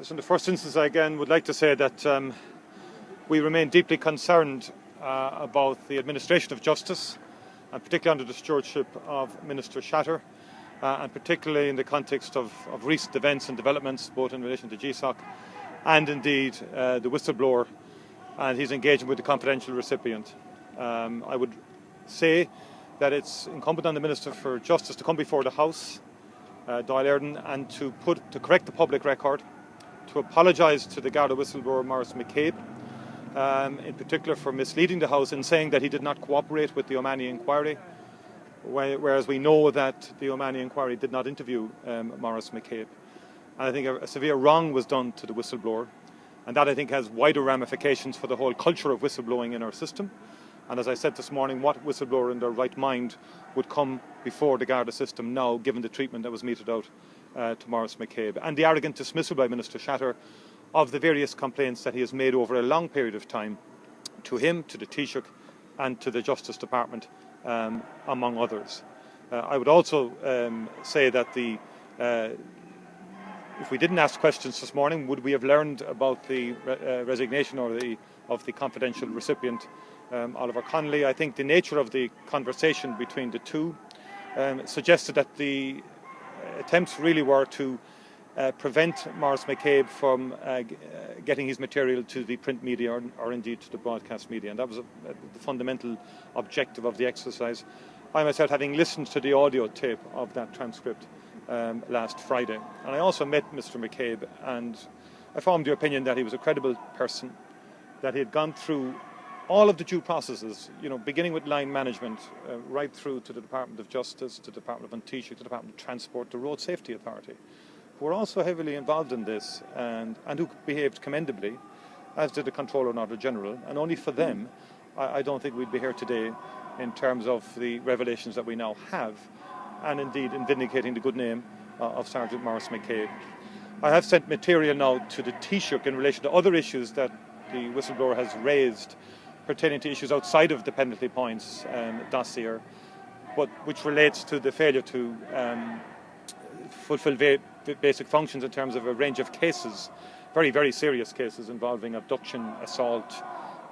Just in the first instance, I again would like to say that we remain deeply concerned about the administration of justice, and particularly under the stewardship of Minister Shatter, and particularly in the context of recent events and developments, both in relation to GSOC and indeed the whistleblower and his engagement with the confidential recipient. I would say that it's incumbent on the Minister for Justice to come before the House, Dáil Éireann, and to correct the public record, to apologise to the Garda whistleblower Maurice McCabe, in particular for misleading the House in saying that he did not cooperate with the Omani inquiry, whereas we know that the Omani inquiry did not interview Maurice McCabe. And I think a severe wrong was done to the whistleblower, and that I think has wider ramifications for the whole culture of whistleblowing in our system. And as I said this morning, what whistleblower in their right mind would come before the Garda system now, given the treatment that was meted out to Maurice McCabe, and the arrogant dismissal by Minister Shatter of the various complaints that he has made over a long period of time to him, to the Taoiseach and to the Justice Department, among others. I would also say that if we didn't ask questions this morning, would we have learned about the resignation of the confidential recipient, Oliver Connolly? I think the nature of the conversation between the two suggested that the attempts really were to prevent Maurice McCabe from getting his material to the print media or indeed to the broadcast media, and that was the fundamental objective of the exercise. I myself, having listened to the audio tape of that transcript last Friday, and I also met Mr. McCabe, and I formed the opinion that he was a credible person, that he had gone through all of the due processes, beginning with line management, right through to the Department of Justice, to the Department of Taoiseach, to the Department of Transport, the Road Safety Authority, who were also heavily involved in this and who behaved commendably, as did the Controller and Auditor General. And only for them, I don't think we'd be here today in terms of the revelations that we now have, and indeed in vindicating the good name of Sergeant Maurice McCabe. I have sent material now to the Taoiseach in relation to other issues that the whistleblower has raised pertaining to issues outside of the penalty points dossier, but which relates to the failure to fulfil basic functions in terms of a range of cases, very, very serious cases involving abduction, assault,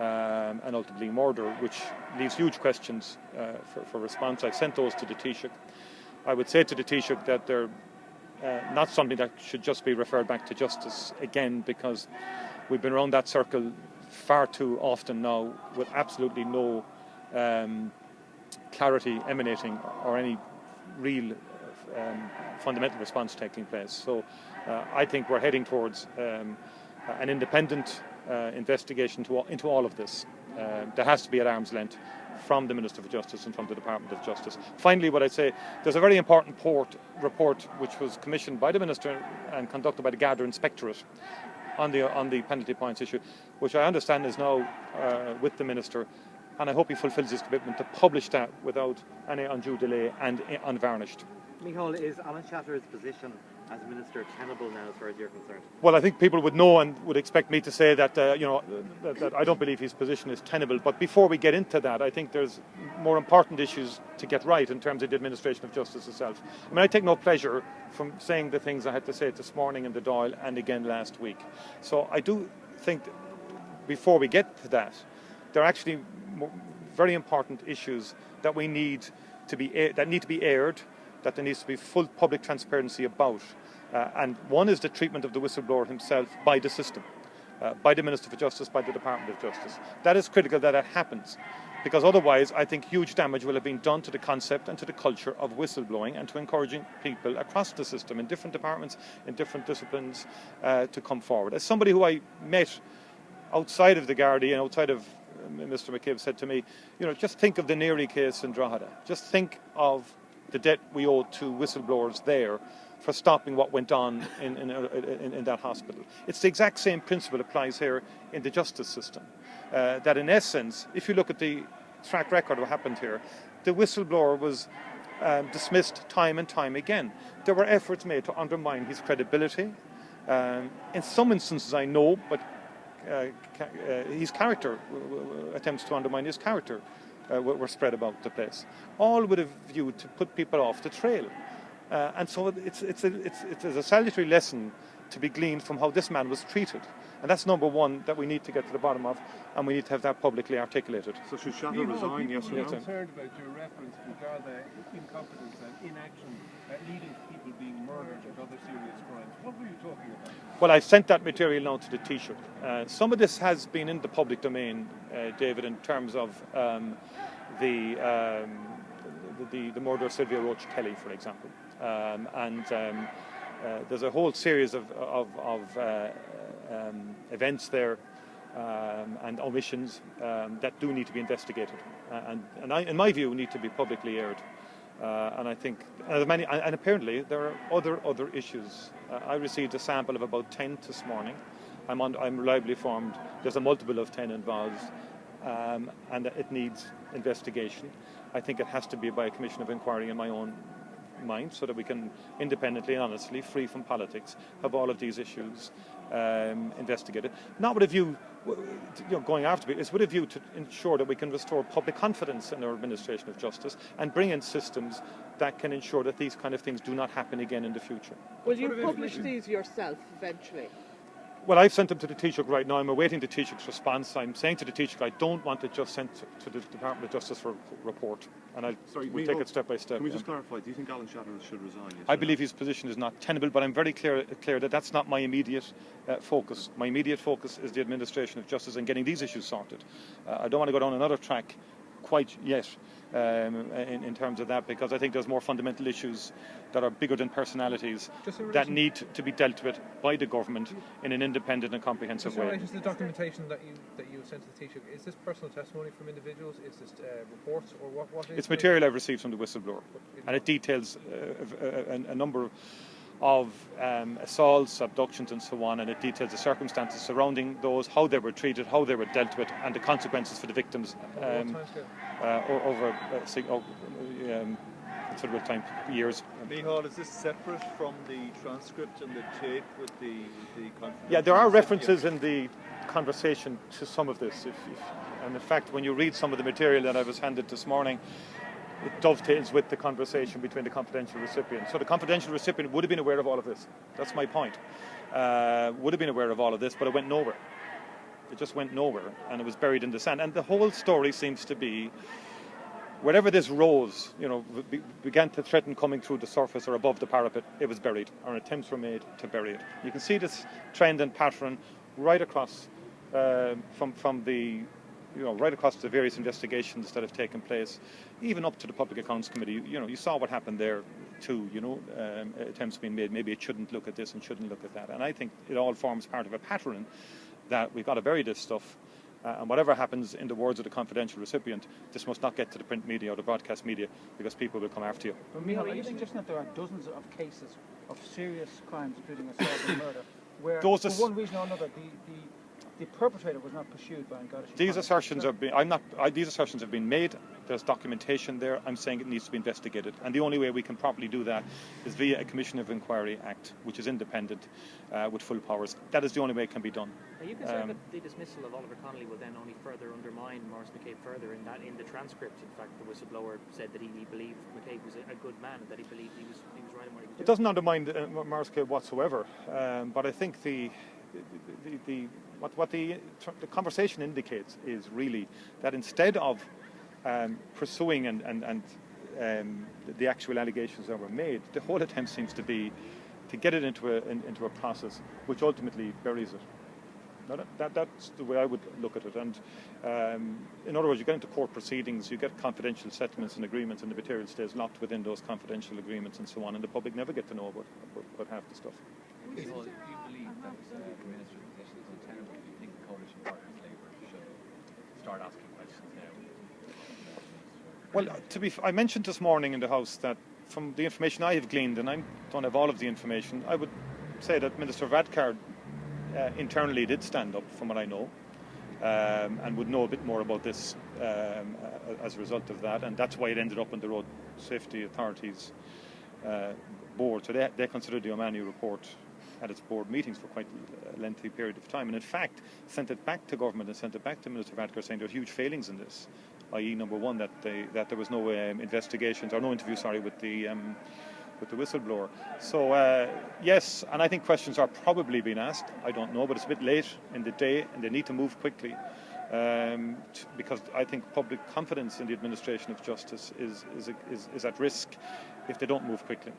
and ultimately murder, which leaves huge questions for response. I've sent those to the Taoiseach. I would say to the Taoiseach that they're not something that should just be referred back to justice again, because we've been around that circle far too often now with absolutely no clarity emanating or any real fundamental response taking place. So I think we're heading towards an independent investigation into all of this. There has to be at arm's length from the Minister for Justice and from the Department of Justice. Finally, what I'd say, there's a very important report which was commissioned by the Minister and conducted by the Garda Inspectorate on the penalty points issue, which I understand is now with the Minister, and I hope he fulfils his commitment to publish that without any undue delay and unvarnished. Micheal, is Alan Shatter's position as Minister tenable now as far as you're concerned? Well, I think people would know and would expect me to say that, that I don't believe his position is tenable. But before we get into that, I think there's more important issues to get right in terms of the administration of justice itself. I mean, I take no pleasure from saying the things I had to say this morning in the Dáil and again last week. So I do think that before we get to that, there are actually very important issues that we need to be aired, that there needs to be full public transparency about. And one is the treatment of the whistleblower himself by the system, by the Minister for Justice, by the Department of Justice. That is critical that it happens, because otherwise I think huge damage will have been done to the concept and to the culture of whistleblowing and to encouraging people across the system in different departments, in different disciplines, to come forward. As somebody who I met outside of the Gardaí and outside of Mr. McCabe said to me, just think of the Neary case in Drogheda. Just think of the debt we owe to whistleblowers there for stopping what went on in that hospital. It's the exact same principle applies here in the justice system. That in essence, if you look at the track record of what happened here, the whistleblower was dismissed time and time again. There were efforts made to undermine his credibility. In some instances I know, but his character, attempts to undermine his character were spread about the place. All with a view to put people off the trail. And so it's a salutary lesson to be gleaned from how this man was treated. And that's number one that we need to get to the bottom of, and we need to have that publicly articulated. So should Shatter resign, yes or no? I'm concerned about your reference regarding incompetence and inaction leading to people being murdered and other serious crimes. What were you talking about? Well, I've sent that material now to the Taoiseach. Some of this has been in the public domain, David, in terms of the murder of Sylvia Roach Kelly, for example. There's a whole series of events there and omissions that do need to be investigated, and in my view, need to be publicly aired. And I think, and apparently there are other issues. I received a sample of about 10 this morning. I'm reliably informed there's a multiple of 10 involved, and it needs investigation. I think it has to be by a commission of inquiry in my own mind, so that we can independently and honestly, free from politics, have all of these issues investigated. Not with a view, going after it, it's with a view to ensure that we can restore public confidence in our administration of justice and bring in systems that can ensure that these kind of things do not happen again in the future. Will you publish these yourself eventually? Well, I've sent them to the Taoiseach right now. I'm awaiting the Taoiseach's response. I'm saying to the Taoiseach, I don't want it just sent to the Department of Justice for report, and we'll take it step by step. Can we just clarify? Do you think Alan Shatter should resign? Yes, I believe his position is not tenable, but I'm very clear that that's not my immediate focus. My immediate focus is the administration of justice and getting these issues sorted. I don't want to go down another track quite yet in terms of that, because I think there's more fundamental issues that are bigger than personalities that need to be dealt with by the government in an independent and comprehensive way. In relation to the documentation that you sent to the Taoiseach, is this personal testimony from individuals? Is this reports, or what is it's material I've received from the whistleblower, and it details a number of assaults, abductions and so on, and it details the circumstances surrounding those, how they were treated, how they were dealt with, and the consequences for the victims over considerable time, years. Micheal, is this separate from the transcript and the tape with the confidential? Yeah, there are references in the conversation to some of this, and in fact when you read some of the material that I was handed this morning, it dovetails with the conversation between the confidential recipient. So the confidential recipient would have been aware of all of this. That's my point. Would have been aware of all of this, but it went nowhere. It just went nowhere, and it was buried in the sand. And the whole story seems to be, wherever this rose, began to threaten coming through the surface or above the parapet, it was buried, or attempts were made to bury it. You can see this trend and pattern right across from the right across the various investigations that have taken place, even up to the Public Accounts Committee. You saw what happened there too. Attempts being made. Maybe it shouldn't look at this and shouldn't look at that. And I think it all forms part of a pattern that we've got to bury this stuff. And whatever happens, in the words of the confidential recipient, this must not get to the print media or the broadcast media, because people will come after you. But Micheal, are you suggesting that there are dozens of cases of serious crimes, including assault and murder, where for one reason or another the perpetrator was not pursued by Gardaí? These assertions these assertions have been made. There's documentation there. I'm saying it needs to be investigated, and the only way we can properly do that is via a Commission of Inquiry Act, which is independent with full powers. That is the only way it can be done. Are you concerned that the dismissal of Oliver Connolly will then only further undermine Maurice McCabe further, in that in the transcript, in fact, the whistleblower said that he believed McCabe was a good man and that he believed he was right in what he was doing? It doesn't undermine Maurice McCabe whatsoever, but I think what the conversation indicates is really that instead of pursuing and the actual allegations that were made, the whole attempt seems to be to get it into a process which ultimately buries it. Now that's the way I would look at it. And in other words, you get into court proceedings, you get confidential settlements and agreements, and the material stays locked within those confidential agreements and so on, and the public never get to know about half the stuff. Do you believe that the minister's position is untenable? Do you think the coalition partners, Labour, should start asking questions now? Well, I mentioned this morning in the House that from the information I have gleaned, and I don't have all of the information, I would say that Minister Varadkar internally did stand up, from what I know, and would know a bit more about this as a result of that, and that's why it ended up on the Road Safety Authority's board. So they considered the Omani report at its board meetings for quite a lengthy period of time, and in fact sent it back to government and sent it back to Minister Varadkar, saying there are huge failings in this, i.e. number one, that there was no investigations or no interview with the whistleblower. So yes, and I think questions are probably being asked. I don't know, but it's a bit late in the day, and they need to move quickly. Because I think public confidence in the administration of justice is at risk if they don't move quickly.